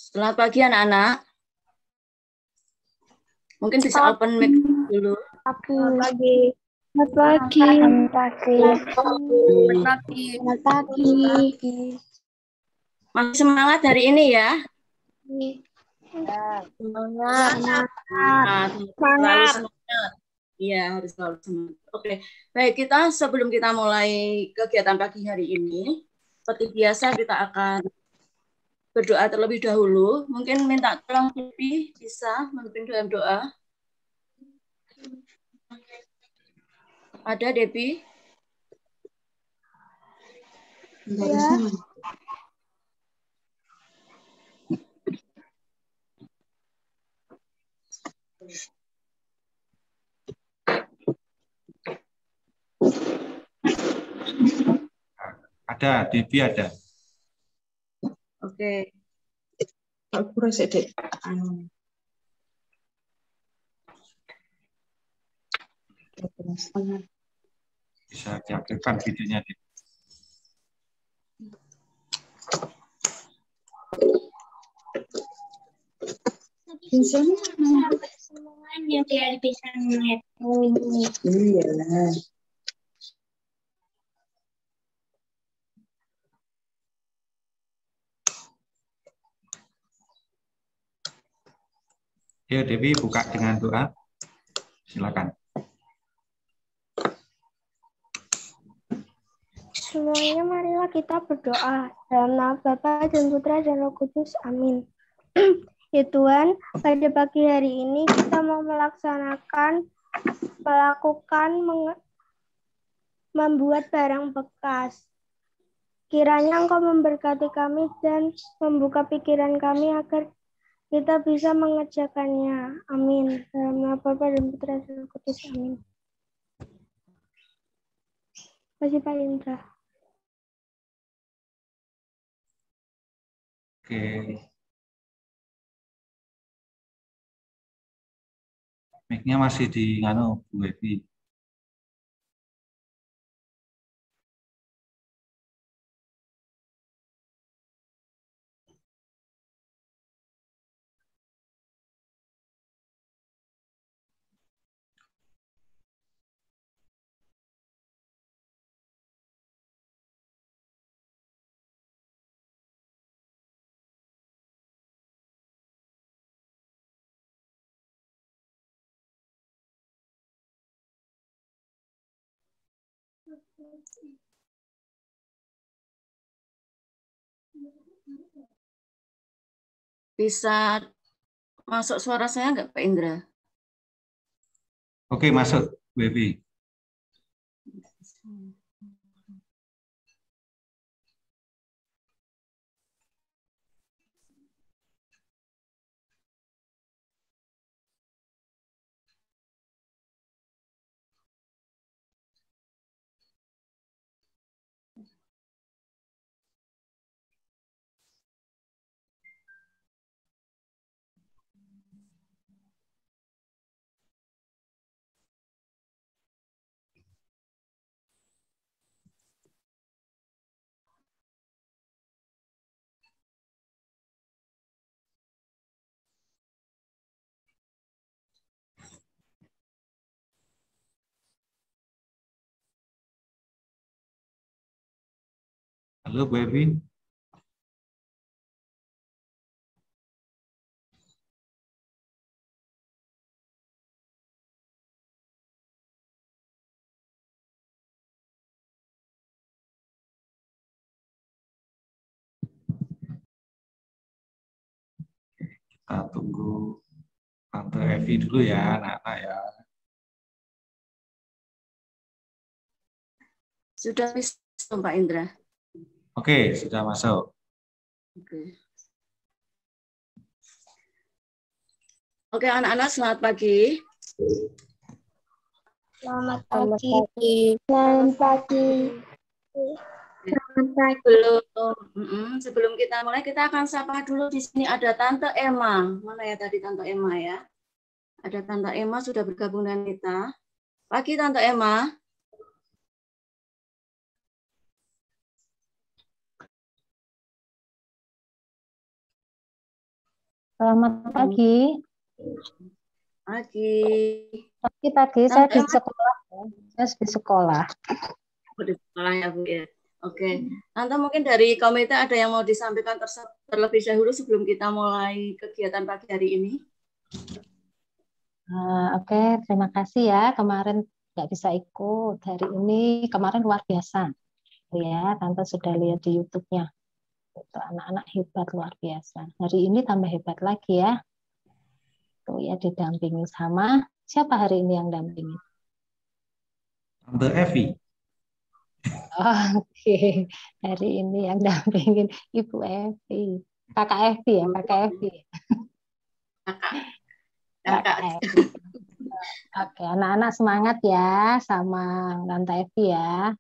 Selamat pagi anak-anak. Mungkin bisa open mic dulu. Selamat pagi. Selamat pagi. Selamat pagi. Masih semangat hari ini ya? Semangat. Selalu semangat. Iya, harus selalu semangat. Oke, baik, sebelum kita mulai kegiatan pagi hari ini, seperti biasa kita akan berdoa terlebih dahulu. Mungkin minta tolong Debbie bisa memimpin dalam doa. Ada Debbie? Ya. Ada, Debbie ada. Oke. Aku rasa dek. Bisa diaktifkan videonya. Semuanya biar bisa melihat. Iya. Ya, Debbie buka dengan doa. Silakan. Semuanya marilah kita berdoa. Dalam nama Bapa dan Putra dan Roh Kudus. Amin. Ya Tuhan, pada pagi hari ini kita mau membuat barang bekas. Kiranya Engkau memberkati kami dan membuka pikiran kami agar kita bisa mengerjakannya. Amin. Dalam nama Bapa dan Putra dan Roh Kudus. Amin. Terima kasih Pak Indra. Oke. Mic-nya masih di Bu Debbie. Bisa masuk suara saya nggak Pak Indra? Oke, masuk Bu Debbie. Halo Bu Debbie. Kita tunggu Tante Evi dulu ya, anak-anak ya. Sudah bisa Pak Indra? Oke, sudah masuk. Oke, anak-anak selamat pagi. Selamat pagi. Selamat pagi. Sebelum kita mulai, kita akan sapa dulu. Di sini ada Tante Emma. Mana ya tadi Tante Emma ya? Ada Tante Emma sudah bergabung dengan kita. Pagi Tante Emma. Selamat pagi. Pagi. Pagi saya di sekolah. Saya di sekolah. Di sekolah ya, Bu ya. Oke. Tante mungkin dari komite ada yang mau disampaikan terlebih dahulu sebelum kita mulai kegiatan pagi hari ini? Oke, terima kasih ya. Kemarin nggak bisa ikut. Hari ini kemarin luar biasa. Ya, Tante sudah lihat di YouTube-nya. Itu anak-anak hebat luar biasa. Hari ini tambah hebat lagi ya. Tuh ya, didampingi sama siapa hari ini yang dampingi? Tante Evi. Oke, hari ini yang dampingin Ibu Evi. Kakak Evi ya, Kakak Evi. Kakak Evi. Oke, anak-anak semangat ya sama Tante Evi ya.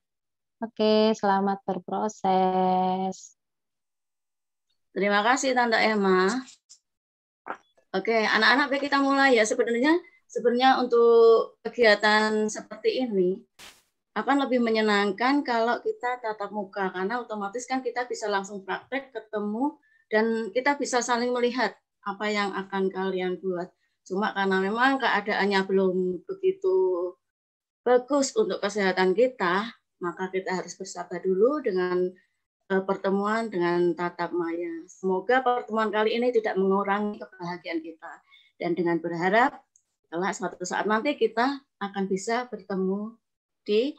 Oke, selamat berproses. Terima kasih Tante Emma. Oke, anak-anak kita mulai ya. Sebenarnya untuk kegiatan seperti ini akan lebih menyenangkan kalau kita tatap muka, karena otomatis kan kita bisa langsung praktek, ketemu, dan kita bisa saling melihat apa yang akan kalian buat. Cuma karena memang keadaannya belum begitu bagus untuk kesehatan kita, maka kita harus bersabar dulu dengan pertemuan dengan tatap maya. Semoga pertemuan kali ini tidak mengurangi kebahagiaan kita. Dan dengan berharap, kelak suatu saat nanti kita akan bisa bertemu di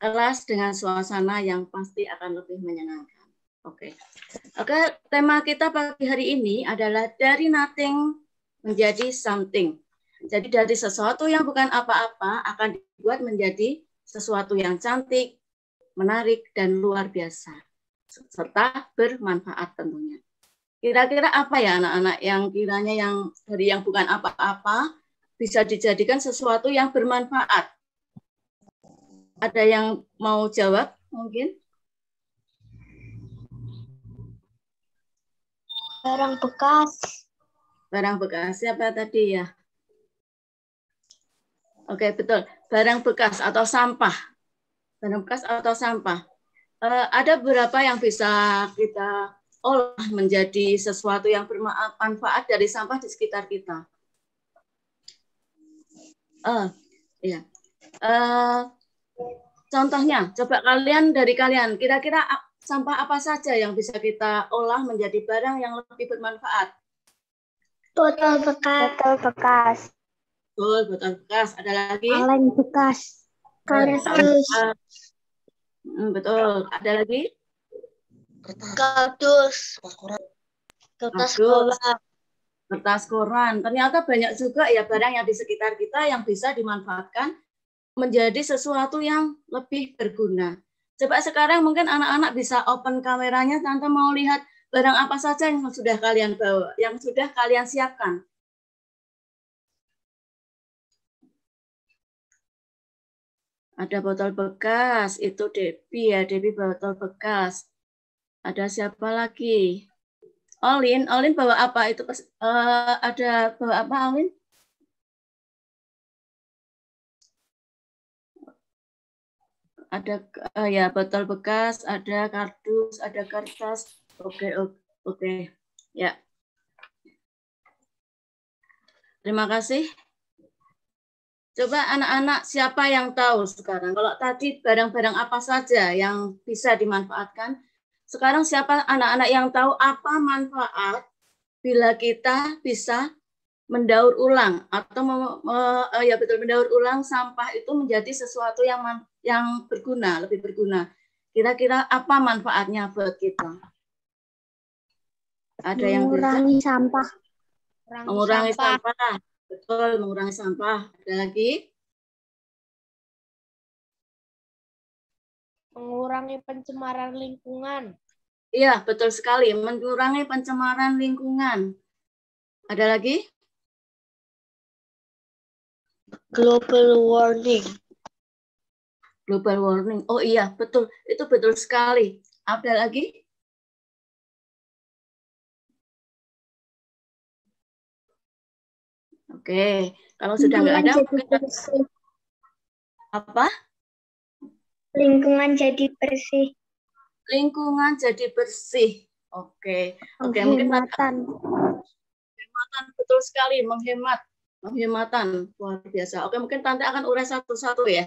kelas dengan suasana yang pasti akan lebih menyenangkan. Oke, tema kita pagi hari ini adalah dari nothing menjadi something. Jadi dari sesuatu yang bukan apa-apa akan dibuat menjadi sesuatu yang cantik, menarik, dan luar biasa, serta bermanfaat tentunya. Kira-kira apa ya anak-anak yang kiranya yang dari yang bukan apa-apa bisa dijadikan sesuatu yang bermanfaat? Ada yang mau jawab mungkin? Barang bekas. Barang bekas siapa tadi ya? Oke, betul. Barang bekas atau sampah. Barang bekas atau sampah. Ada beberapa yang bisa kita olah menjadi sesuatu yang bermanfaat dari sampah di sekitar kita. Iya. Contohnya, coba dari kalian, kira-kira sampah apa saja yang bisa kita olah menjadi barang yang lebih bermanfaat? Botol bekas. Botol bekas. Botol bekas. Ada lagi? Kaleng bekas. Kardus. Betul. Ada lagi? Kardus. Kertas koran. Kertas koran. Ternyata banyak juga ya barang yang di sekitar kita yang bisa dimanfaatkan menjadi sesuatu yang lebih berguna. Coba sekarang mungkin anak-anak bisa open kameranya, Tante mau lihat barang apa saja yang sudah kalian bawa, yang sudah kalian siapkan. Ada botol bekas, itu Debbie ya, Debbie botol bekas. Ada siapa lagi? Olin bawa apa? Itu ada bawa apa, Olin? Ada ya botol bekas, ada kardus, ada kertas. Oke. Ya. Terima kasih. Coba anak-anak siapa yang tahu sekarang? Kalau tadi barang-barang apa saja yang bisa dimanfaatkan, sekarang siapa anak-anak yang tahu apa manfaat bila kita bisa mendaur ulang atau mendaur ulang sampah itu menjadi sesuatu yang berguna, lebih berguna. Kira-kira apa manfaatnya buat kita? Ada yang mengurangi sampah. Mengurangi sampah. Betul, mengurangi sampah. Ada lagi? Mengurangi pencemaran lingkungan. Iya, betul sekali. Mengurangi pencemaran lingkungan. Ada lagi? Global warming. Global warming. Oh iya, betul. Itu betul sekali. Ada lagi? Oke, kalau sudah nggak ada, apa? Lingkungan jadi bersih. Lingkungan jadi bersih. Oke. Mungkin penghematan, betul sekali, penghematan luar biasa. Oke, mungkin Tante akan urai satu-satu ya.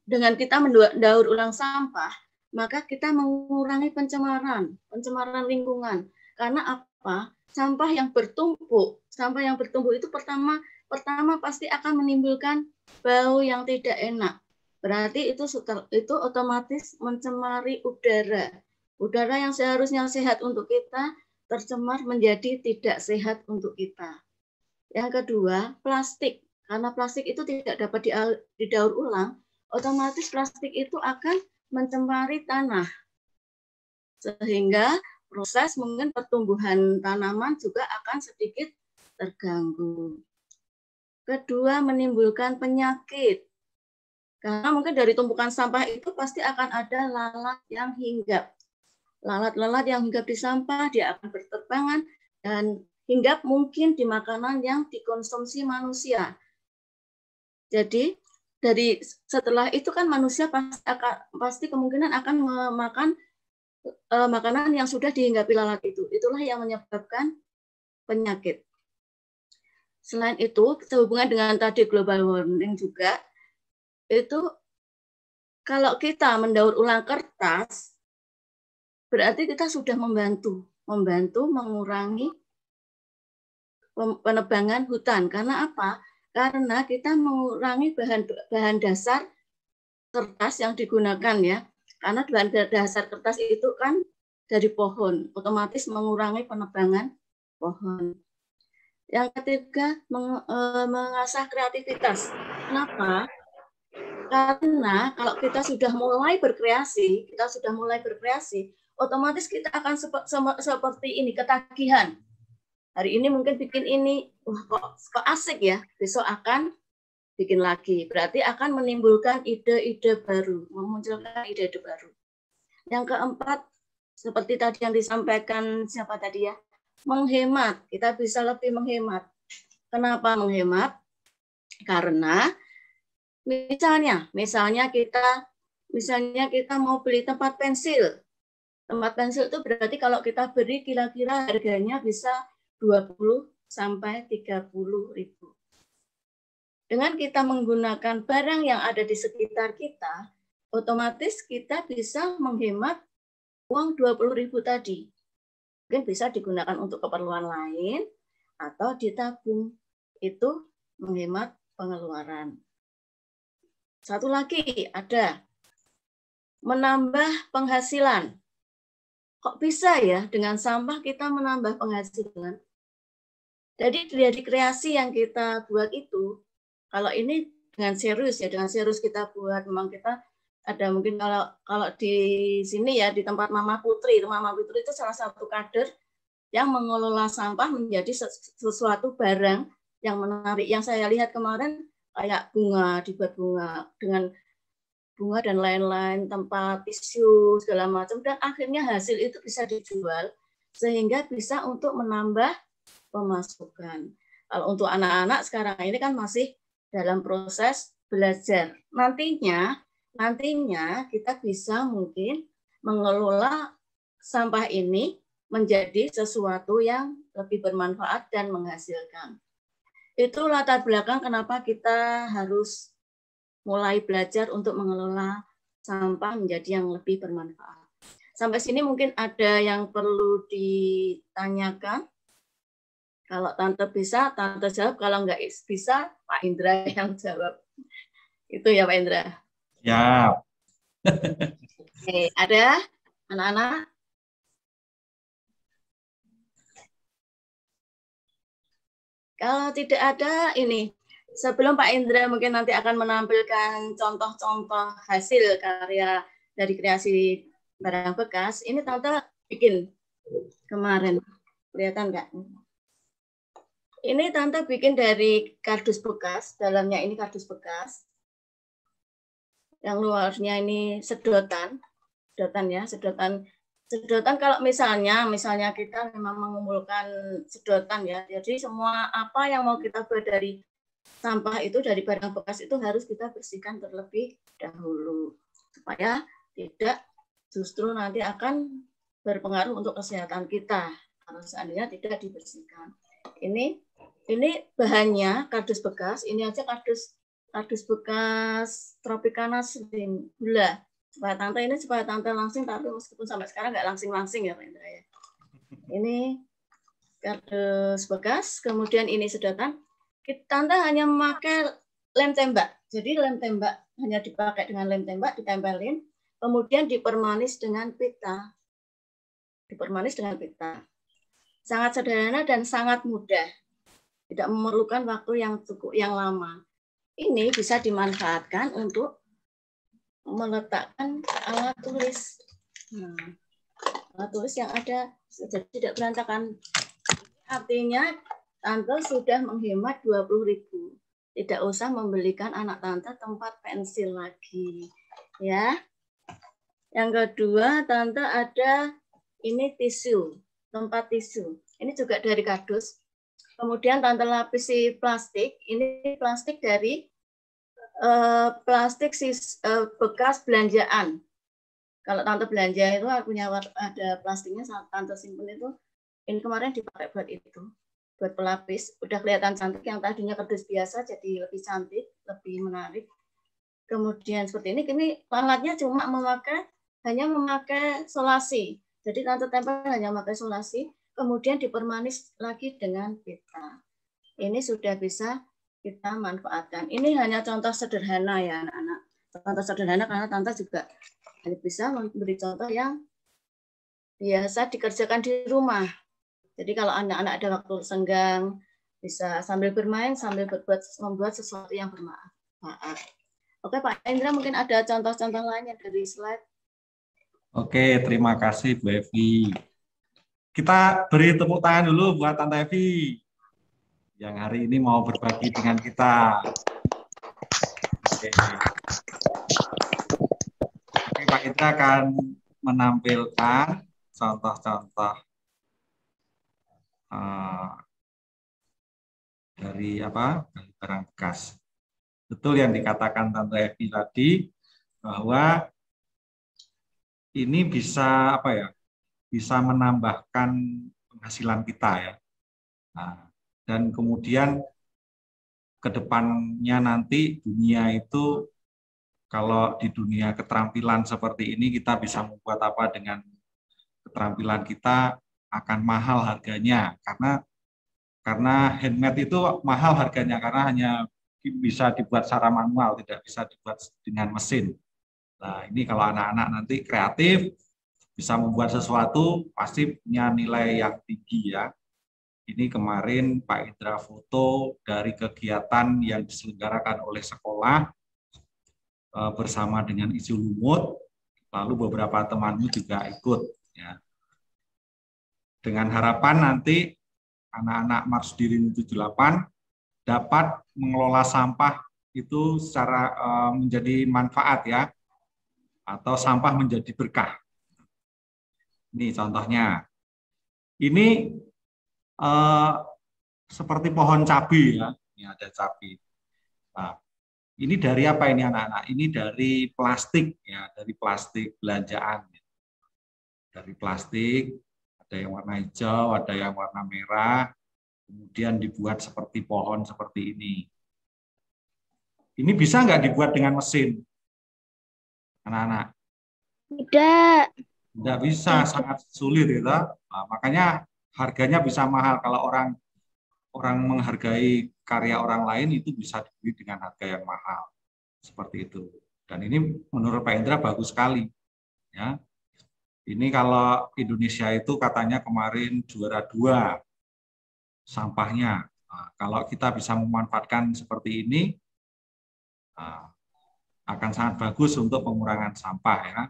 Dengan kita mendaur ulang sampah, maka kita mengurangi pencemaran lingkungan. Karena apa? Sampah yang bertumpuk itu pertama pasti akan menimbulkan bau yang tidak enak. Berarti itu otomatis mencemari udara. Udara yang seharusnya sehat untuk kita tercemar menjadi tidak sehat untuk kita. Yang kedua, plastik. Karena plastik itu tidak dapat didaur ulang, otomatis plastik itu akan mencemari tanah. Sehingga proses mungkin pertumbuhan tanaman juga akan sedikit terganggu. Kedua, menimbulkan penyakit. Karena mungkin dari tumpukan sampah itu pasti akan ada lalat yang hinggap. Lalat-lalat yang hinggap di sampah, dia akan berterbangan dan hinggap mungkin di makanan yang dikonsumsi manusia. Jadi setelah itu kan manusia pasti kemungkinan akan memakan makanan yang sudah dihinggapi lalat itu. Itulah yang menyebabkan penyakit. Selain itu, sehubungan dengan tadi global warming juga, itu kalau kita mendaur ulang kertas, berarti kita sudah membantu mengurangi penebangan hutan. Karena apa? Karena kita mengurangi bahan dasar kertas yang digunakan ya. Karena bahan dasar kertas itu kan dari pohon, otomatis mengurangi penebangan pohon. Yang ketiga, mengasah kreativitas. Kenapa? Karena kalau kita sudah mulai berkreasi, otomatis kita akan seperti ini, ketagihan. Hari ini mungkin bikin ini, wah kok asik ya, besok akan bikin lagi. Berarti akan menimbulkan ide-ide baru, memunculkan ide-ide baru. Yang keempat, seperti tadi yang disampaikan siapa tadi ya, menghemat. Kita bisa lebih menghemat. Kenapa menghemat? Karena misalnya kita mau beli tempat pensil. Tempat pensil itu berarti kalau kita beri kira-kira harganya bisa 20 sampai 30 ribu. Dengan kita menggunakan barang yang ada di sekitar kita, otomatis kita bisa menghemat uang 20.000 tadi. Mungkin bisa digunakan untuk keperluan lain atau ditabung. Itu menghemat pengeluaran. Satu lagi ada menambah penghasilan. Kok bisa ya dengan sampah kita menambah penghasilan? Jadi dari kreasi yang kita buat itu, kalau ini dengan serius kita buat, memang kita ada mungkin kalau di sini ya di tempat Mama Putri itu salah satu kader yang mengelola sampah menjadi sesuatu barang yang menarik. Yang saya lihat kemarin kayak dibuat bunga dengan bunga dan lain-lain, tempat tisu segala macam, dan akhirnya hasil itu bisa dijual sehingga bisa untuk menambah pemasukan. Kalau untuk anak-anak sekarang ini kan masih dalam proses belajar. Nantinya kita bisa mungkin mengelola sampah ini menjadi sesuatu yang lebih bermanfaat dan menghasilkan. Itu latar belakang kenapa kita harus mulai belajar untuk mengelola sampah menjadi yang lebih bermanfaat. Sampai sini mungkin ada yang perlu ditanyakan. Kalau Tante bisa, Tante jawab. Kalau nggak bisa, Pak Indra yang jawab. Itu ya Pak Indra. Siap. Oke, ada anak-anak? Kalau tidak ada, ini sebelum Pak Indra mungkin nanti akan menampilkan contoh-contoh hasil karya dari kreasi barang bekas. Ini Tante bikin kemarin, kelihatan nggak? Ini Tante bikin dari kardus bekas, dalamnya ini kardus bekas. Yang luarnya ini sedotan ya, sedotan kalau misalnya kita memang mengumpulkan sedotan ya, jadi semua apa yang mau kita buat dari sampah itu, dari barang bekas itu harus kita bersihkan terlebih dahulu supaya tidak justru nanti akan berpengaruh untuk kesehatan kita kalau seandainya tidak dibersihkan. Ini bahannya kardus bekas. Ini aja kardus bekas Tropicana Slim gula. Supaya tante langsing, tapi meskipun sampai sekarang nggak langsing-langsing ya Pak Indra ya. Ini kardus bekas, kemudian ini sedotan. Tante hanya memakai lem tembak. Jadi lem tembak hanya dipakai dengan lem tembak, ditempelin, kemudian dipermanis dengan pita. Sangat sederhana dan sangat mudah. Tidak memerlukan waktu yang lama. Ini bisa dimanfaatkan untuk meletakkan alat tulis. Nah, alat tulis yang ada jadi tidak berantakan. Artinya tante sudah menghemat 20.000. Tidak usah membelikan anak tante tempat pensil lagi, ya. Yang kedua, tante ada ini tisu, tempat tisu. Ini juga dari kardus. Kemudian tante lapisi plastik. Ini plastik dari plastik bekas belanjaan. Kalau tante belanja itu punya ada plastiknya, tante simpen itu. Ini kemarin dipakai buat itu, buat pelapis. Udah kelihatan cantik. Yang tadinya kardus biasa jadi lebih cantik, lebih menarik. Kemudian seperti ini alatnya cuma hanya memakai solasi. Jadi tante tempel hanya memakai solasi. Kemudian dipermanis lagi dengan pita. Ini sudah bisa kita manfaatkan. Ini hanya contoh sederhana ya anak-anak. Contoh sederhana karena tante juga bisa memberi contoh yang biasa dikerjakan di rumah. Jadi kalau anak-anak ada waktu senggang, bisa sambil bermain, sambil membuat sesuatu yang bermanfaat. Oke Pak Indra, mungkin ada contoh-contoh lainnya dari slide. Oke, terima kasih Bu Evi. Kita beri tepuk tangan dulu buat Tante Evi yang hari ini mau berbagi dengan kita. Oke, Pak Indra akan menampilkan contoh-contoh dari barang bekas. Betul yang dikatakan Tante Evi tadi bahwa ini bisa bisa menambahkan penghasilan kita ya. Nah, dan kemudian ke depannya nanti dunia itu, kalau di dunia keterampilan seperti ini kita bisa membuat apa dengan keterampilan kita akan mahal harganya karena handmade itu mahal harganya karena hanya bisa dibuat secara manual, tidak bisa dibuat dengan mesin. Nah, ini kalau anak-anak nanti kreatif bisa membuat sesuatu pasti punya nilai yang tinggi ya. Ini kemarin Pak Indra foto dari kegiatan yang diselenggarakan oleh sekolah bersama dengan Isu Lumut, lalu beberapa temanmu juga ikut ya. Dengan harapan nanti anak-anak Marsudin 78 dapat mengelola sampah itu secara menjadi manfaat ya, atau sampah menjadi berkah. Ini contohnya. Ini seperti pohon cabai ya. Ini ada cabai. Nah, ini dari apa ini anak-anak? Ini dari plastik ya, dari plastik belanjaan. Dari plastik, ada yang warna hijau, ada yang warna merah, kemudian dibuat seperti pohon seperti ini. Ini bisa nggak dibuat dengan mesin? Anak-anak? Tidak bisa, sangat sulit gitu. Nah, makanya harganya bisa mahal. Kalau orang menghargai karya orang lain itu bisa dibeli dengan harga yang mahal. Seperti itu. Dan ini menurut Pak Indra bagus sekali. Ya. Ini kalau Indonesia itu katanya kemarin juara 2 sampahnya. Nah, kalau kita bisa memanfaatkan seperti ini, akan sangat bagus untuk pengurangan sampah ya.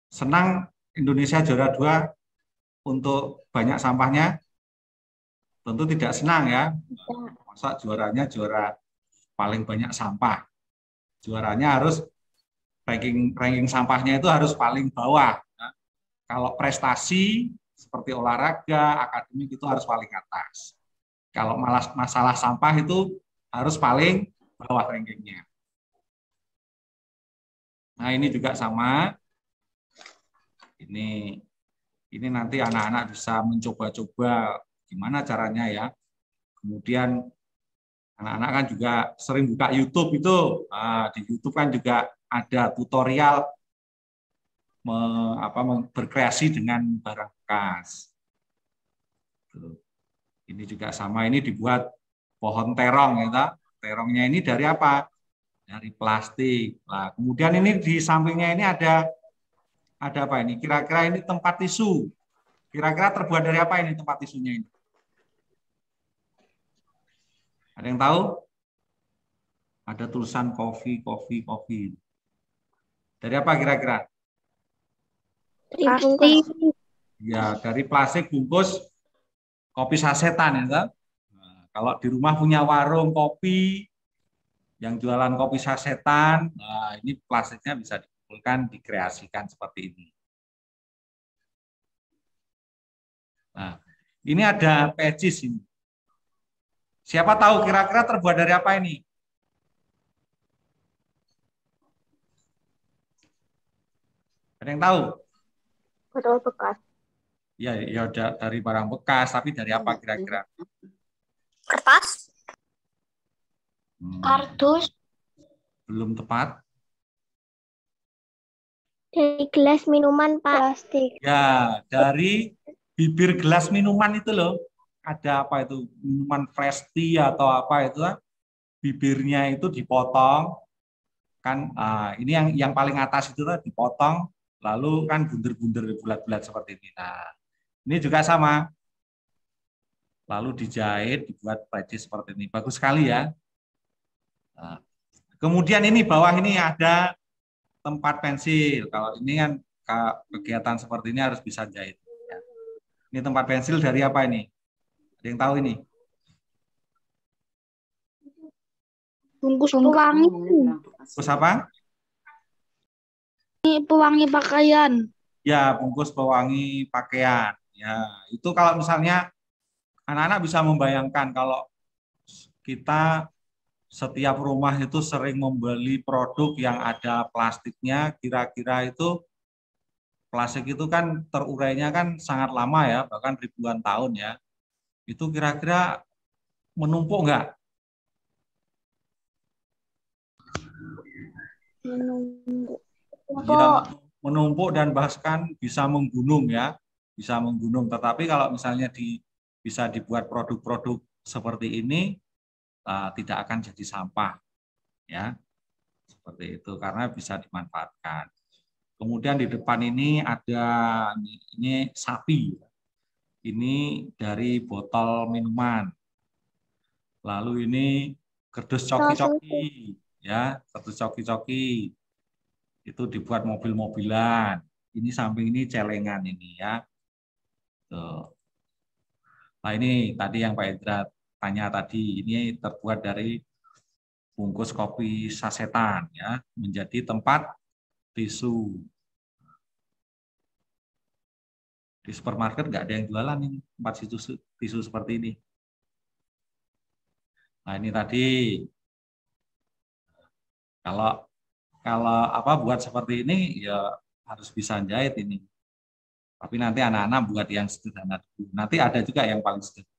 Senang Indonesia juara 2 untuk banyak sampahnya? Tentu tidak senang ya. Masa juaranya juara paling banyak sampah. Juaranya harus ranking sampahnya itu harus paling bawah. Ya. Kalau prestasi seperti olahraga, akademik itu harus paling atas. Kalau masalah sampah itu harus paling bawah rankingnya. Nah ini juga sama. Ini nanti anak-anak bisa mencoba-coba gimana caranya ya. Kemudian anak-anak kan juga sering buka YouTube itu. Nah, di YouTube kan juga ada tutorial berkreasi dengan barang bekas. Ini juga sama, ini dibuat pohon terong ya. Terongnya ini dari apa? Dari plastik. Nah, kemudian ini di sampingnya ini ada apa ini? Kira-kira ini tempat tisu. Kira-kira terbuat dari apa ini tempat tisunya ini? Ada yang tahu? Ada tulisan kopi. Dari apa kira-kira? Plastik. Ya, dari plastik bungkus kopi sasetan ya. Nah, kalau di rumah punya warung kopi yang jualan kopi sasetan, nah ini plastiknya bisa dikumpulkan, dikreasikan seperti ini. Nah, ini ada pecis ini. Siapa tahu kira-kira terbuat dari apa ini? Ada yang tahu? Botol bekas. Ya dari barang bekas, tapi dari apa kira-kira? Kertas. Kardus. Belum tepat. Dari gelas minuman, Pak. Plastik. Ya, dari bibir gelas minuman itu loh. Ada apa itu? Minuman fresh tea atau apa itu? Bibirnya itu dipotong. Kan ini yang paling atas itu dipotong, lalu kan bunder-bunder bulat-bulat seperti ini. Nah, ini juga sama. Lalu dijahit, dibuat pecis seperti ini. Bagus sekali ya. Nah, kemudian ini bawah ini ada tempat pensil. Kalau ini kan kegiatan seperti ini harus bisa jahit. Ya. Ini tempat pensil dari apa ini? Ada yang tahu ini? Bungkus pewangi. Bungkus apa? Pewangi pakaian. Ya, bungkus pewangi pakaian. Ya, itu kalau misalnya anak-anak bisa membayangkan kalau kita setiap rumah itu sering membeli produk yang ada plastiknya, kira-kira itu plastik itu kan terurainya kan sangat lama ya, bahkan ribuan tahun ya. Itu kira-kira menumpuk nggak? Menumpuk dan bahkan bisa menggunung ya, bisa menggunung. Tetapi kalau misalnya bisa dibuat produk-produk seperti ini, tidak akan jadi sampah, ya seperti itu karena bisa dimanfaatkan. Kemudian di depan ini ada ini sapi, ini dari botol minuman. Lalu ini kerdus coki-coki, ya kerdus coki-coki. Itu dibuat mobil-mobilan. Ini samping ini celengan ini ya. Tuh. Nah ini tadi yang Pak Indra tanya tadi, ini terbuat dari bungkus kopi sasetan ya, menjadi tempat tisu. Di supermarket nggak ada yang jualan ini tempat tisu seperti ini. Nah ini tadi kalau buat seperti ini ya harus bisa jahit ini. Tapi nanti anak-anak buat yang sederhana dulu. Nanti ada juga yang paling sederhana.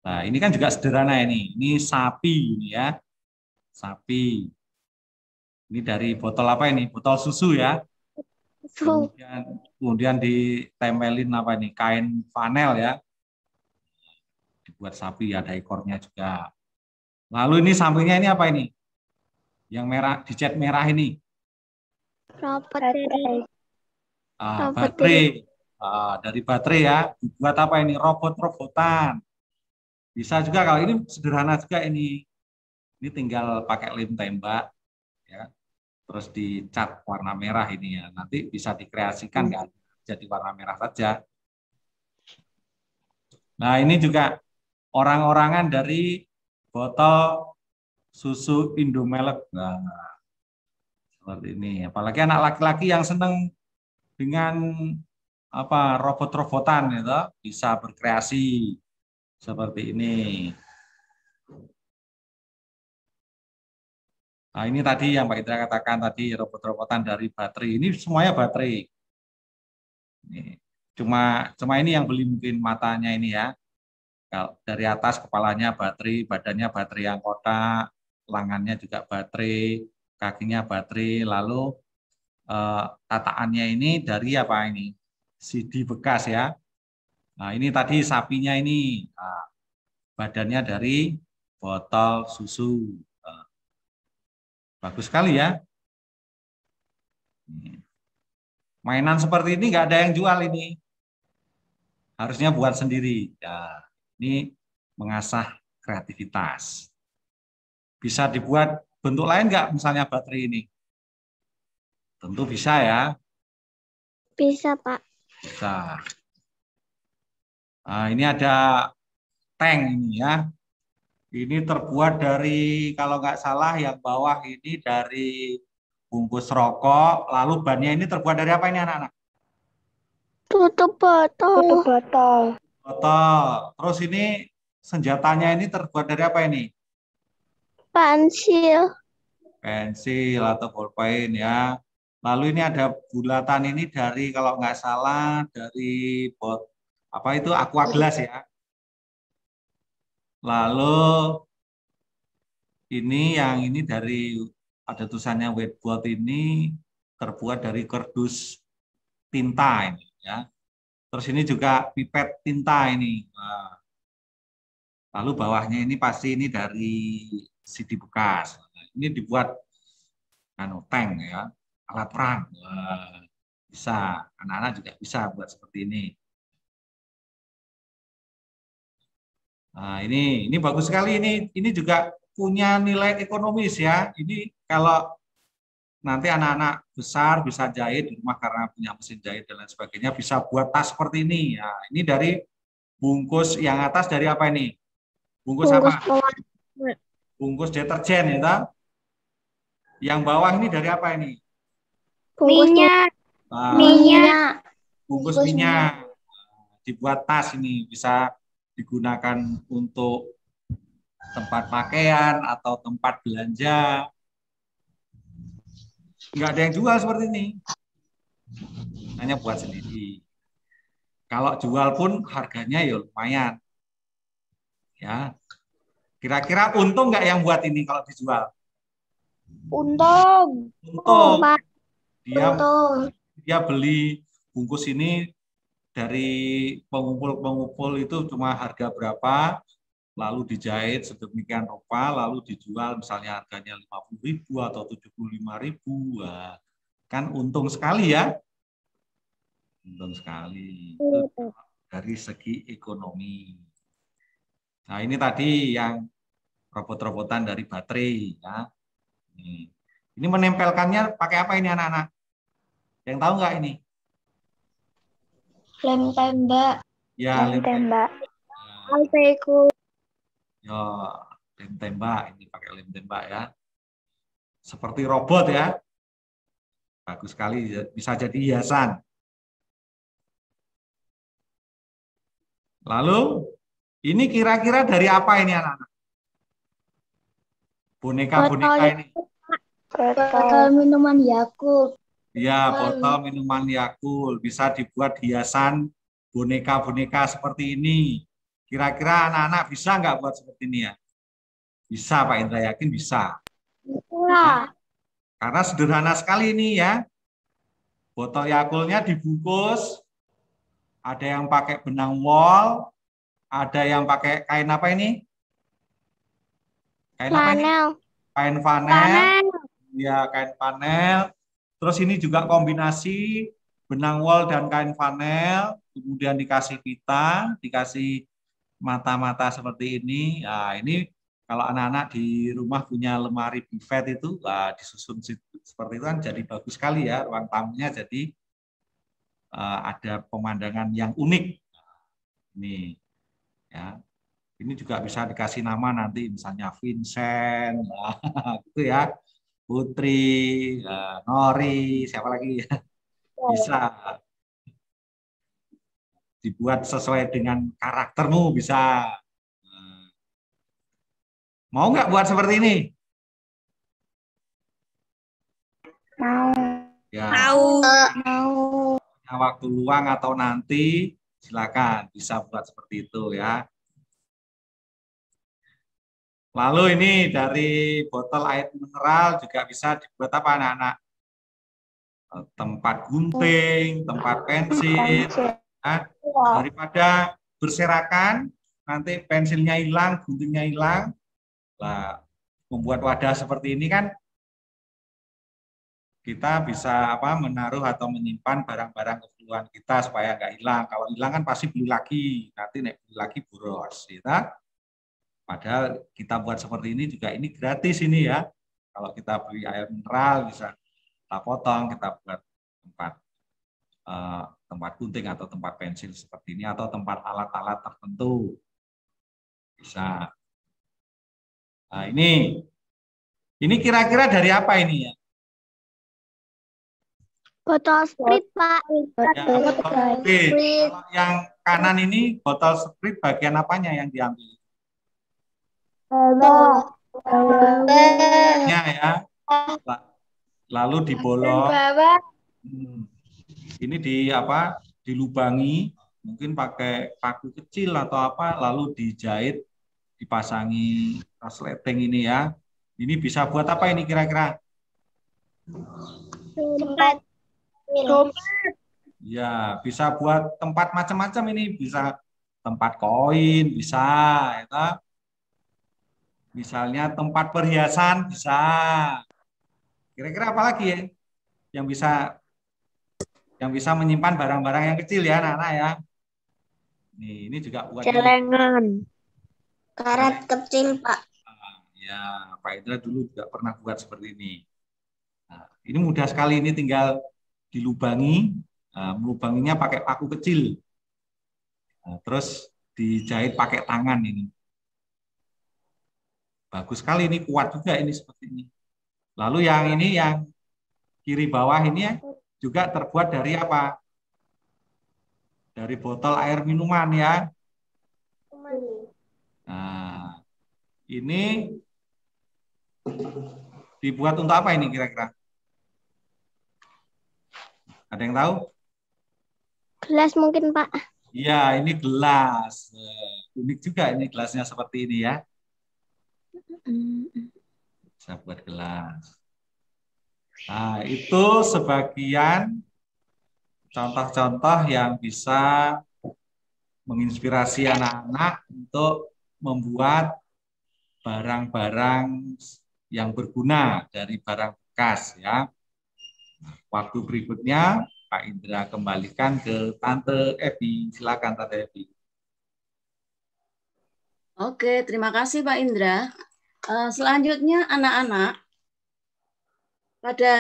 Nah, ini kan juga sederhana ini. Ini sapi ini ya. Sapi. Ini dari botol apa ini? Botol susu ya. Kemudian ditempelin apa ini? Kain flanel ya. Dibuat sapi, ada ekornya juga. Lalu ini sampingnya ini apa ini? Yang merah, dicat merah ini. Baterai. Baterai. Dari baterai ya. Dibuat apa ini? Robot-robotan. Bisa juga kalau ini sederhana juga ini. Ini tinggal pakai lem tembak ya. Terus dicat warna merah ini ya. Nanti bisa dikreasikan kan jadi warna merah saja. Nah, ini juga orang-orangan dari botol susu Indomelek. Nah, seperti ini. Apalagi anak laki-laki yang senang dengan apa robot-robotan itu bisa berkreasi seperti ini. Nah, ini tadi yang Pak Indra katakan tadi robot-robotan dari baterai. Ini semuanya baterai. Ini Cuma ini yang beli mungkin matanya ini ya. Kalau dari atas kepalanya baterai, badannya baterai yang kotak, lengannya juga baterai, kakinya baterai, lalu tataannya ini dari apa ini? CD bekas ya. Nah, ini tadi sapinya ini badannya dari botol susu. Bagus sekali ya. Mainan seperti ini nggak ada yang jual ini. Harusnya buat sendiri. Ya, ini mengasah kreativitas. Bisa dibuat bentuk lain nggak misalnya baterai ini? Tentu bisa ya. Bisa, Pak. Bisa. Nah, ini ada tank ini ya. Ini terbuat dari, kalau nggak salah yang bawah ini dari bungkus rokok, lalu bannya ini terbuat dari apa ini anak-anak? Tutup botol. Tutup botol. Botol. Terus ini senjatanya ini terbuat dari apa ini? Pensil. Pensil atau bolpen ya. Lalu ini ada bulatan ini dari, kalau nggak salah, dari apa itu, aqua gelas ya. Lalu ini yang ini dari, ada tulisannya whiteboard ini terbuat dari kardus tinta ini ya. Terus ini juga pipet tinta ini. Nah, lalu bawahnya ini pasti ini dari CD bekas. Nah, ini dibuat tank ya, alat perang. Nah, bisa, anak-anak juga bisa buat seperti ini. Nah, ini bagus sekali, ini juga punya nilai ekonomis ya. Ini kalau nanti anak-anak besar bisa jahit di rumah karena punya mesin jahit dan lain sebagainya, bisa buat tas seperti ini. Nah, ini dari bungkus yang atas dari apa ini? Bungkus apa? Bungkus deterjen ya. Yang bawah ini dari apa ini? Minyak. Nah, Minyak. bungkus minyak. Dibuat tas ini, bisa digunakan untuk tempat pakaian atau tempat belanja. Nggak ada yang jual seperti ini. Hanya buat sendiri. Kalau jual pun harganya ya lumayan. Ya. Kira-kira untung nggak yang buat ini kalau dijual? Untung. Untung. Pak. Dia beli bungkus ini dari pengumpul-pengumpul itu cuma harga berapa, lalu dijahit sedemikian rupa, lalu dijual misalnya harganya 50.000 atau 75.000. Nah, kan untung sekali ya. Untung sekali. Itu dari segi ekonomi. Nah, ini tadi yang robot-robotan dari baterai ya. Ini menempelkannya pakai apa ini anak-anak? Yang tahu nggak ini? Lem tembak. Ya, lem tembak. Alteku. Ya, lem tembak, ini pakai lem tembak ya. Seperti robot ya. Bagus sekali, bisa jadi hiasan. Lalu, ini kira-kira dari apa ini anak-anak? Boneka-boneka ini. Botol minuman Yakult. Ya, botol minuman Yakult. Bisa dibuat hiasan boneka-boneka seperti ini. Kira-kira anak-anak bisa nggak buat seperti ini ya? Bisa, Pak Indra, yakin bisa. Bisa. Karena sederhana sekali ini ya. Botol Yakultnya dibungkus. Ada yang pakai benang wol. Ada yang pakai kain apa ini? Kain apa ini? Kain panel. Ya, kain panel. Terus ini juga kombinasi benang wol dan kain panel. Kemudian dikasih pita, dikasih mata-mata seperti ini. Nah, ini kalau anak-anak di rumah punya lemari buffet itu, disusun seperti itu kan jadi bagus sekali ya. Ruang tamunya jadi ada pemandangan yang unik. Ini ya. Ini juga bisa dikasih nama nanti misalnya Vincent, gitu ya. Putri, Nori, siapa lagi ya? Bisa dibuat sesuai dengan karaktermu, bisa. Mau nggak buat seperti ini? Mau. Ya. Mau. Ya, waktu luang atau nanti, silakan bisa buat seperti itu ya. Lalu ini dari botol air mineral juga bisa dibuat apa anak-anak? Tempat gunting, tempat pensil. Nah, daripada berserakan, nanti pensilnya hilang, guntingnya hilang. Nah, membuat wadah seperti ini kan kita bisa menaruh atau menyimpan barang-barang keperluan kita supaya nggak hilang. Kalau hilang kan pasti beli lagi, nanti beli lagi boros. Kita, padahal kita buat seperti ini juga ini gratis ini ya. Kalau kita beli air mineral bisa kita potong, kita buat tempat gunting atau tempat pensil seperti ini atau tempat alat-alat tertentu bisa. Nah ini kira-kira dari apa ini ya? Botol Sprite, Pak. Ya, botol Sprite. Kalau yang kanan ini botol Sprite bagian apanya yang diambil? Ya. Lalu dibolong. Ini dilubangi, mungkin pakai paku kecil atau apa, lalu dijahit, dipasangi resleting ini ya. Ini bisa buat apa ini kira-kira? Ya, bisa buat tempat macam-macam ini, bisa tempat koin, bisa, ya. Misalnya tempat perhiasan bisa. Kira-kira apa lagi ya yang bisa menyimpan barang-barang yang kecil ya, anak-anak ya. Ini juga buat celengan, karet kecil, Pak. Ya, Pak Indra dulu juga pernah buat seperti ini. Nah, ini mudah sekali, ini tinggal dilubangi, melubanginya pakai paku kecil. Nah, terus dijahit pakai tangan ini. Bagus sekali, ini kuat juga ini seperti ini. Lalu yang ini, yang kiri bawah ini ya, juga terbuat dari apa? Dari botol air minuman ya. Nah, ini dibuat untuk apa ini kira-kira? Ada yang tahu? Gelas mungkin, Pak. Iya, ini gelas. Unik juga ini gelasnya seperti ini ya. Bisa buat gelas. Nah, itu sebagian contoh-contoh yang bisa menginspirasi anak-anak untuk membuat barang-barang yang berguna dari barang bekas ya. Nah, waktu berikutnya Pak Indra kembalikan ke Tante Evi. Silakan Tante Evi. Oke, terima kasih Pak Indra. Selanjutnya anak-anak, pada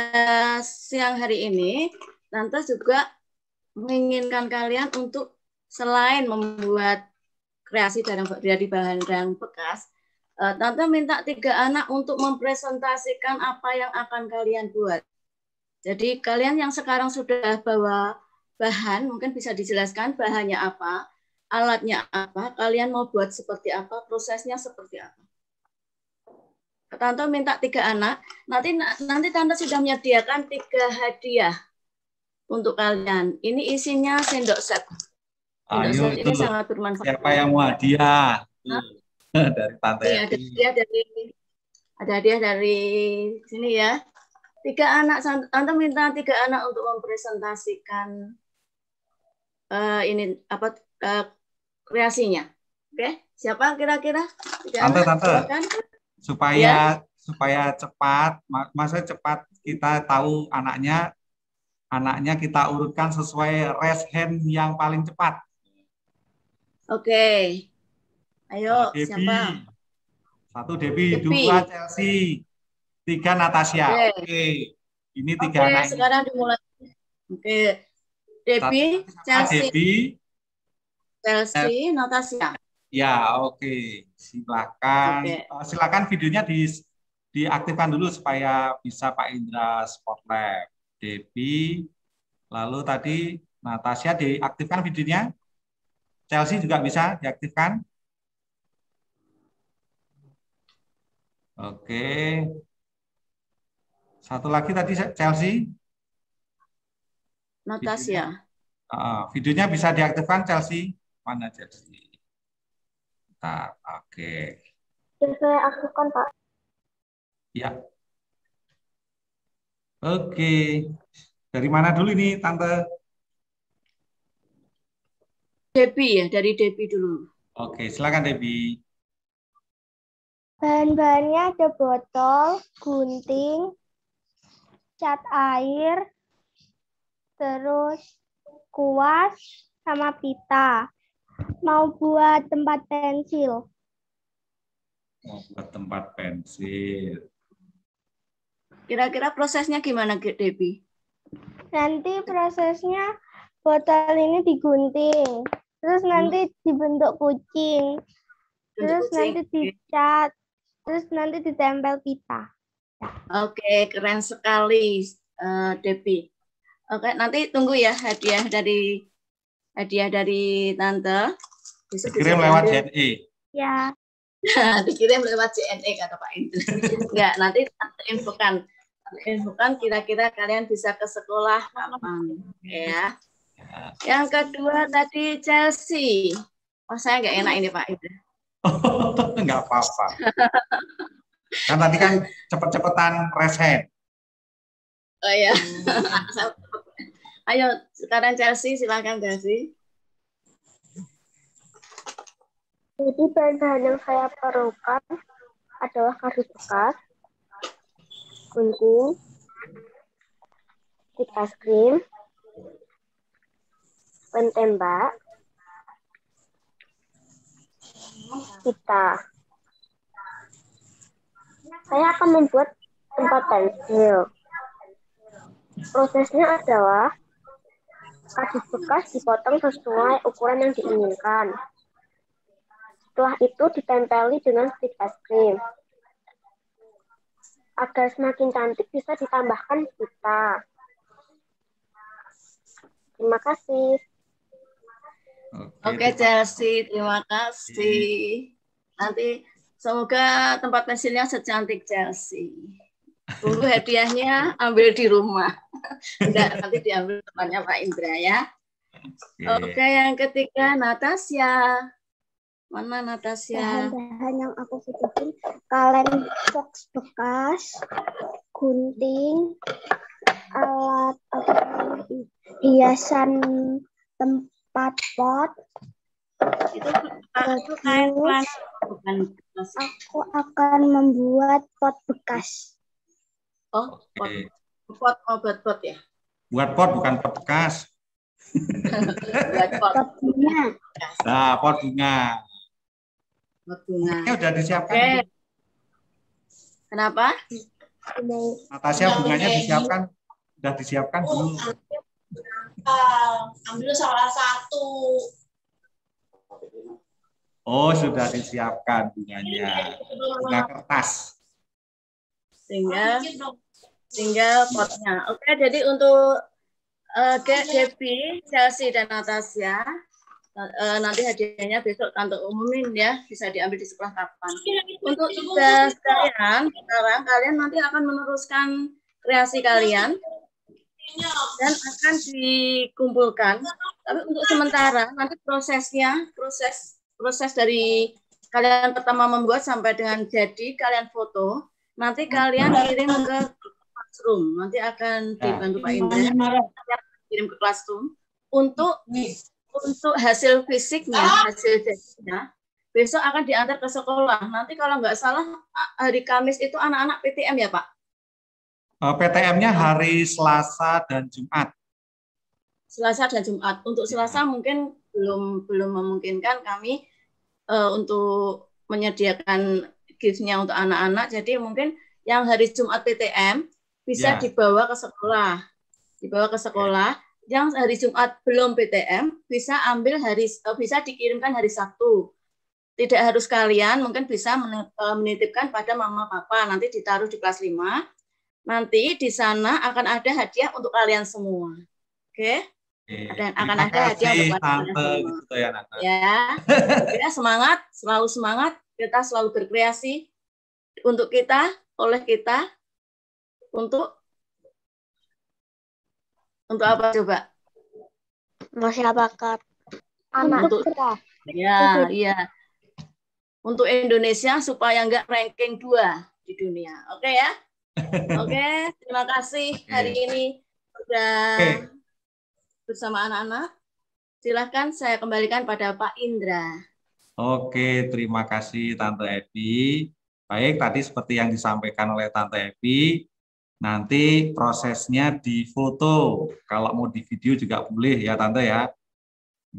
siang hari ini Tante juga menginginkan kalian untuk selain membuat kreasi dari bahan bekas, Tante minta 3 anak untuk mempresentasikan apa yang akan kalian buat. Jadi kalian yang sekarang sudah bawa bahan, mungkin bisa dijelaskan bahannya apa, alatnya apa, kalian mau buat seperti apa, prosesnya seperti apa. Tante minta 3 anak, nanti Tante sudah menyediakan 3 hadiah untuk kalian. Ini isinya sendok set. Ayo, ini sangat bermanfaat. Siapa yang mau hadiah? Dari Tante Evi. Ada hadiah dari sini ya. 3 anak, Tante minta 3 anak untuk mempresentasikan kreasinya. Oke, siapa kira-kira? Tante. Supaya cepat, masa cepat kita tahu anaknya kita urutkan sesuai raise hand yang paling cepat. Oke. Ayo, Debbie. siapa? 1 Debbie, 2 Chelsea, 3 Natasha. Oke. Ini 3 anak. Sekarang dimulai. Oke. Debbie, Chelsea, Natasha. Ya, oke. Silakan. Silakan videonya diaktifkan dulu supaya bisa Pak Indra spotlight. Debbie, lalu tadi Natasha diaktifkan videonya. Chelsea juga bisa diaktifkan. Oke. Satu lagi tadi Chelsea. Natasha. Videonya bisa diaktifkan, Chelsea. Mana Chelsea? Bentar, oke. Saya aktifkan, Pak. Ya. Oke. Dari mana dulu ini, Tante? Debbie ya, dari Debbie dulu. Oke, silakan Debbie. Bahan-bahannya ada botol, gunting, cat air, terus kuas, sama pita. Mau buat tempat pensil. Mau buat tempat pensil. Kira-kira prosesnya gimana, Debbie? Nanti prosesnya botol ini digunting, terus nanti dibentuk kucing, terus nanti dicat, terus nanti ditempel pita. Oke, keren sekali, Debbie. Oke, nanti tunggu ya hadiah dari Tante. Dikirim lewat JNE. Ya. Dikirim lewat JNE kata Pak Indra. Enggak, nanti Tante infokan kira-kira kalian bisa ke sekolah kapan, ya. Yang kedua tadi Chelsea. Oh, saya nggak enak ini Pak Indra. Nggak apa-apa. Kan tadi kan cepet-cepetan raise hand. Oh ya. Ayo sekarang Chelsea, silakan Chelsea. Jadi bahan-bahan yang saya perlukan adalah kardus bekas, gunting, stick es krim, pentembak, pita. Saya akan membuat tempat pensil. Prosesnya adalah kardus bekas dipotong sesuai ukuran yang diinginkan. Setelah itu ditempeli dengan stick es krim. Agar semakin cantik bisa ditambahkan pita. Terima kasih. Oke Chelsea, terima kasih. Nanti semoga tempat pensilnya secantik Chelsea. Tunggu hadiahnya, ambil di rumah. Enggak, nanti diambil temannya Pak Indra ya. Oke, yang ketiga Natasha. Mana Natasha? Bahan-bahan yang aku butuhin kaleng box bekas, gunting, alat hiasan tempat pot. Itu kain plastik, bukan plastik. Aku akan membuat pot bekas. Oh, pot buat pot ya? Buat pot bukan pot bekas. Buat pot bunga. Nah, pot bunga. Pot bunga. Ini udah disiapkan. Oke. Kenapa? Natasha, bunganya disiapkan. Udah disiapkan belum? Ambil salah satu. Oh, sudah disiapkan bunganya. Bunga kertas. Tinggal potnya. Oke, jadi untuk Debbie, Chelsea, dan Natasha, nanti hadiahnya besok Tante umumin ya, bisa diambil di sekolah kapan. Untuk tugas kalian, sekarang kalian nanti akan meneruskan kreasi kalian dan akan dikumpulkan. Tapi untuk sementara nanti proses dari kalian pertama membuat sampai dengan jadi kalian foto, nanti kalian kirim ke classroom. Nanti akan dibantu Pak Indra kirim ke classroom untuk hasil fisiknya, hasil jadinya besok akan diantar ke sekolah. Nanti kalau nggak salah hari Kamis itu anak-anak PTM ya Pak? PTM-nya hari Selasa dan Jumat. Selasa dan Jumat. Untuk Selasa mungkin belum memungkinkan kami untuk menyediakan gift-nya untuk anak-anak. Jadi mungkin yang hari Jumat PTM bisa dibawa ke sekolah. Yang hari Jumat belum PTM bisa bisa dikirimkan hari Sabtu. Tidak harus kalian, mungkin bisa menitipkan pada mama papa, nanti ditaruh di kelas 5. Nanti di sana akan ada hadiah untuk kalian semua. Oke? Dan akan ada hadiah untuk kalian semua. Gitu ya, Nata. Ya, semangat, selalu semangat. Kita selalu berkreasi untuk kita, oleh kita, untuk apa coba? Masih bakat. Anak Untuk ya, iya. Untuk Indonesia supaya nggak ranking 2 di dunia. Oke ya? Oke, terima kasih hari ini sudah bersama anak-anak. Silahkan saya kembalikan pada Pak Indra. Oke, terima kasih Tante Evi. Baik, tadi seperti yang disampaikan oleh Tante Evi, nanti prosesnya di foto. Kalau mau di video juga boleh ya Tante ya.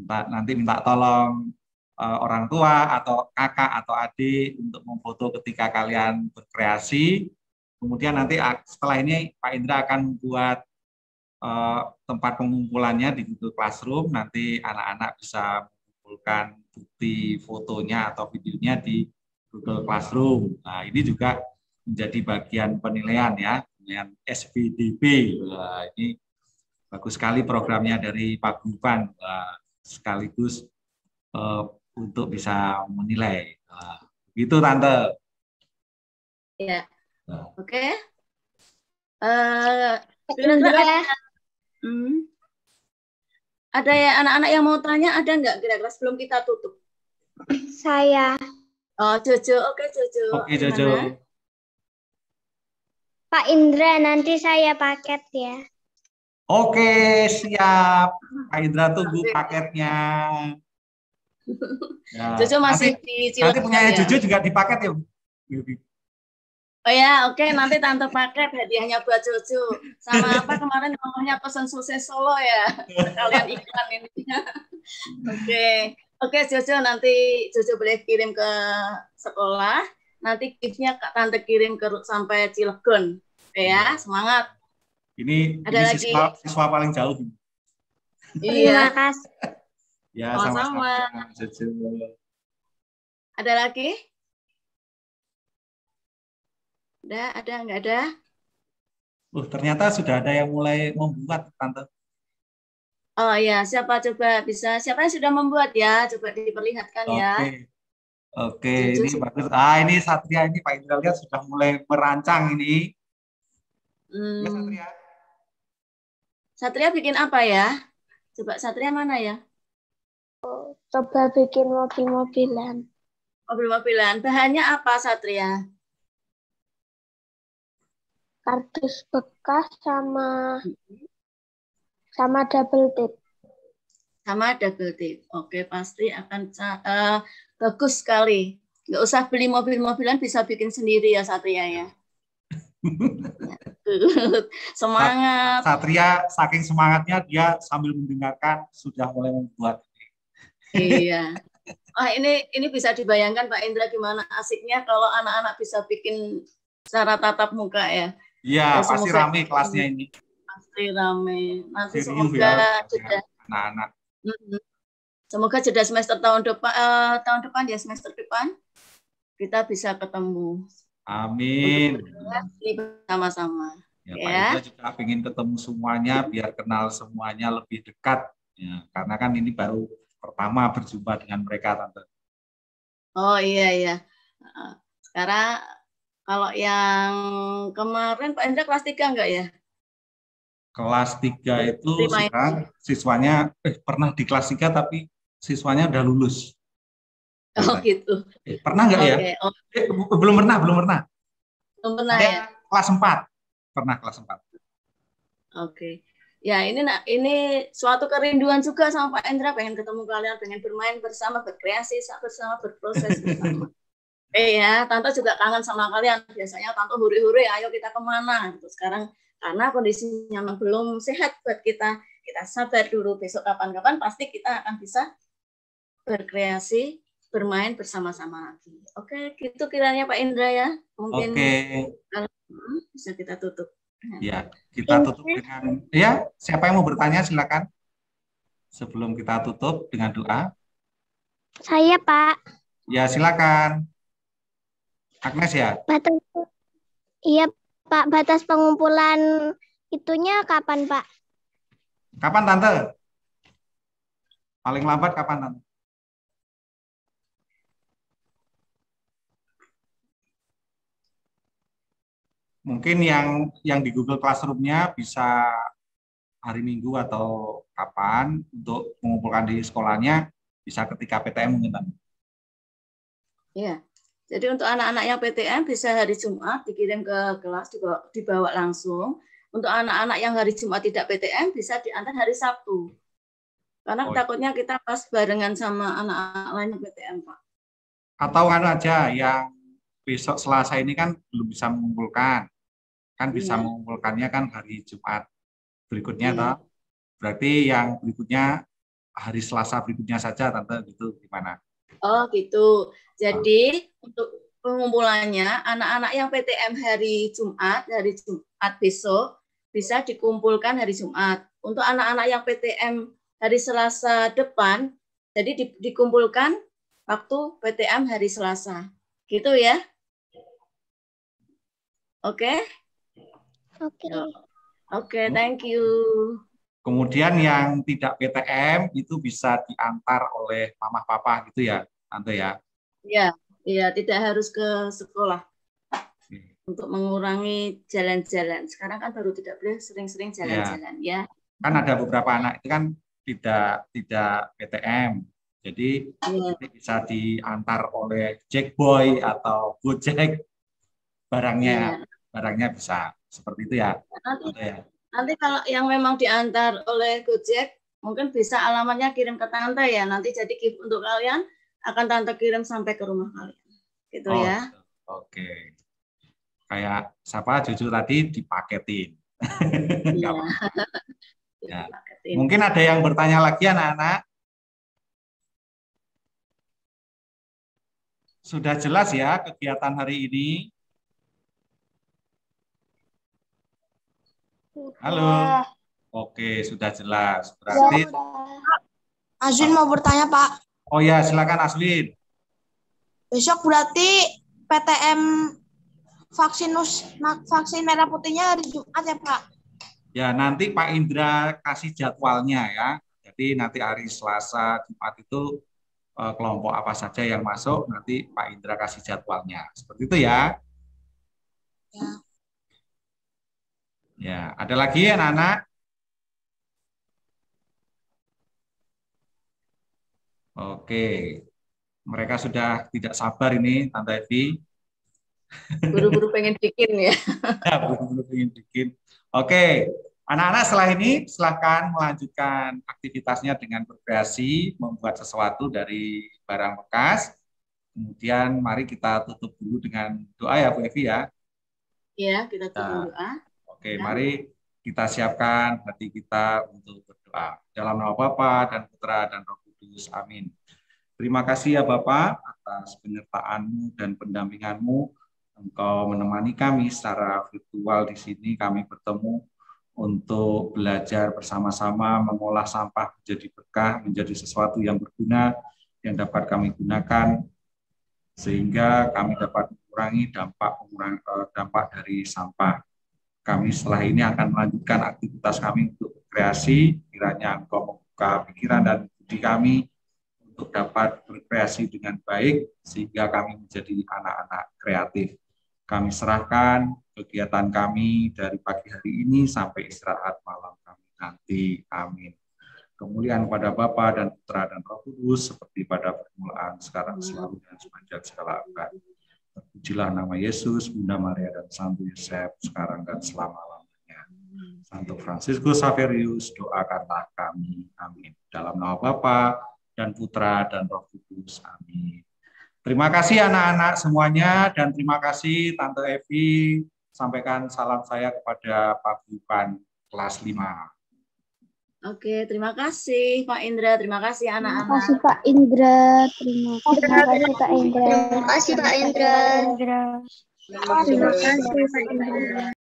Nanti minta tolong orang tua atau kakak atau adik untuk memfoto ketika kalian berkreasi. Kemudian nanti setelah ini Pak Indra akan membuat tempat pengumpulannya di Google Classroom. Nanti anak-anak bisa mengumpulkan bukti fotonya atau videonya di Google Classroom. Nah, ini juga menjadi bagian penilaian ya, penilaian SPDB. Nah, ini bagus sekali programnya dari Pak Gufan, sekaligus untuk bisa menilai. Nah, begitu Tante. Ya, oke. Ada ya anak-anak yang mau tanya, ada nggak kira-kira sebelum kita tutup? Saya. Oh, Jojo. Oke, Jojo. Oke, Jojo. Pak Indra, nanti saya paket ya. Oke, siap. Pak Indra tunggu paketnya. Ya, Jojo masih di Cilegon. Nanti punya Jojo juga dipaket ya. Oh ya, oke, nanti Tante paket hadiahnya buat Jojo. Sama apa kemarin ngomongnya pesan sukses Solo ya. Kalian iklan ini. Oke, Jojo, nanti Jojo boleh kirim ke sekolah. Nanti gift-nya Tante kirim sampai Cilegon. Oke ya, semangat. Ini siswa paling jauh. Iya. Terima kasih. Ya, sama-sama. Ada lagi? Ada, nggak ada? Ternyata sudah ada yang mulai membuat, Tante. Oh ya, siapa coba bisa? Siapa yang sudah membuat ya? Coba diperlihatkan ya. Oke, ini bagus. Ini Satria ini Pak Indra lihat sudah mulai merancang ini. Ya, Satria. Satria bikin apa ya? Coba Satria mana ya? Coba bikin mobil-mobilan. Mobil-mobilan. Bahannya apa, Satria? Kardus bekas sama double tip. Sama double tip. Oke, pasti akan bagus sekali. Nggak usah beli mobil-mobilan, bisa bikin sendiri ya, Satria ya. Semangat. Satria saking semangatnya dia sambil mendengarkan sudah mulai membuat. Iya. Ini bisa dibayangkan Pak Indra gimana asiknya kalau anak-anak bisa bikin secara tatap muka ya. Iya, pasti ramai kelasnya ini. Pasti ramai. Nanti serius semoga ya, jeda anak-anak. Semoga jeda semester tahun depan ya, semester depan kita bisa ketemu. Amin. Bersama-sama. Ya, Pak Indra juga ingin ketemu semuanya biar kenal semuanya lebih dekat. Ya, karena kan ini baru pertama berjumpa dengan mereka, Tante. Oh iya. Sekarang kalau yang kemarin Pak Indra kelas 3 enggak ya? Kelas 3 itu sekarang siswanya pernah di kelas 3 tapi siswanya udah lulus. Oh gitu. Pernah enggak ya? Belum pernah. Belum pernah ya? Kelas 4. Pernah kelas 4. Oke. Ya, ini suatu kerinduan juga sama Pak Indra, pengen ketemu kalian, pengen bermain bersama, berkreasi bersama, berproses bersama. Ya, Tante juga kangen sama kalian. Biasanya Tante huri-huri, ayo kita kemana? Gitu. Sekarang karena kondisinya belum sehat buat kita sabar dulu. Besok kapan-kapan pasti kita akan bisa berkreasi, bermain bersama-sama lagi. Oke, gitu kiranya Pak Indra ya. Mungkin bisa kita tutup. Ya, kita tutup dengan siapa yang mau bertanya silakan. Sebelum kita tutup dengan doa. Saya, Pak. Ya, silakan. Agnes ya? Iya, Pak. Batas pengumpulan itunya kapan, Pak? Kapan, Tante? Paling lambat kapan, Tante? Mungkin yang di Google Classroom-nya bisa hari Minggu atau kapan untuk mengumpulkan di sekolahnya bisa ketika PTM mungkin. Ya. Jadi untuk anak-anak yang PTM bisa hari Jumat dikirim ke kelas, dibawa langsung. Untuk anak-anak yang hari Jumat tidak PTM bisa diantar hari Sabtu. Karena takutnya kita pas barengan sama anak-anak lain yang PTM, Pak. Atau aja yang besok Selasa ini kan belum bisa mengumpulkan. Kan bisa mengumpulkannya kan hari Jumat berikutnya, toh. Berarti yang berikutnya hari Selasa berikutnya saja, Tante, gitu gimana? Oh, gitu. Jadi untuk pengumpulannya anak-anak yang PTM hari Jumat besok bisa dikumpulkan hari Jumat. Untuk anak-anak yang PTM hari Selasa depan, jadi dikumpulkan waktu PTM hari Selasa. Gitu ya? Oke? Oke, thank you. Kemudian yang tidak PTM itu bisa diantar oleh mama papa gitu ya, Tante ya? Iya, tidak harus ke sekolah. Untuk mengurangi jalan-jalan. Sekarang kan baru tidak boleh sering-sering jalan-jalan ya. Kan ada beberapa anak itu kan tidak PTM. Jadi bisa diantar oleh Jackboy atau Gojek barangnya bisa seperti itu ya. Nanti kalau yang memang diantar oleh Gojek, mungkin bisa alamatnya kirim ke Tante ya. Nanti jadi gift untuk kalian akan Tante kirim sampai ke rumah kalian. Gitu ya. Oke. Kayak siapa Jojo tadi dipaketin. Ya. Mungkin ada yang bertanya lagi anak-anak. Sudah jelas ya kegiatan hari ini? Halo. Oke, sudah jelas. Berarti Azwin mau bertanya, Pak. Oh ya, silakan Aswin. Besok berarti PTM vaksin merah putihnya hari Jumat ya, Pak? Ya, nanti Pak Indra kasih jadwalnya ya. Jadi nanti hari Selasa, Jumat itu kelompok apa saja yang masuk, nanti Pak Indra kasih jadwalnya. Seperti itu ya. Ya, ada lagi anak-anak? Oke. Mereka sudah tidak sabar ini, Tante Evi. Buru-buru pengen bikin ya. Ya, buru-buru pengen bikin. Oke. Anak-anak setelah ini silahkan melanjutkan aktivitasnya dengan berkreasi, membuat sesuatu dari barang bekas. Kemudian mari kita tutup dulu dengan doa ya Bu Evi ya. Iya, kita tutup doa. Oke, mari kita siapkan hati kita untuk berdoa. Dalam nama Bapa dan Putra dan Roh Kudus. Amin. Terima kasih ya Bapak atas penyertaan-Mu dan pendampingan-Mu. Engkau menemani kami secara virtual di sini. Kami bertemu untuk belajar bersama-sama mengolah sampah menjadi berkah, menjadi sesuatu yang berguna, yang dapat kami gunakan, sehingga kami dapat mengurangi dampak dari sampah. Kami setelah ini akan melanjutkan aktivitas kami untuk berkreasi. Kiranya Engkau membuka pikiran dan budi kami untuk dapat berkreasi dengan baik, sehingga kami menjadi anak-anak kreatif. Kami serahkan kegiatan kami dari pagi hari ini sampai istirahat malam kami nanti. Amin. Kemuliaan pada Bapa dan Putra dan Roh Kudus, seperti pada permulaan, sekarang, selalu, dan sepanjang segala abad. Terpujilah nama Yesus, Bunda Maria, dan Santo Yosef, sekarang dan selama-lamanya. Santo Fransiskus Xaverius, doakanlah kami. Amin. Dalam nama Bapa dan Putra dan Roh Kudus. Amin. Terima kasih anak-anak semuanya, dan terima kasih Tante Evi. Sampaikan salam saya kepada Pak Bupan kelas 5. Oke, terima kasih Pak Indra, terima kasih anak-anak. Terima kasih Pak Indra, terima kasih Pak Indra. Terima kasih Pak Indra. Terima kasih Pak Indra.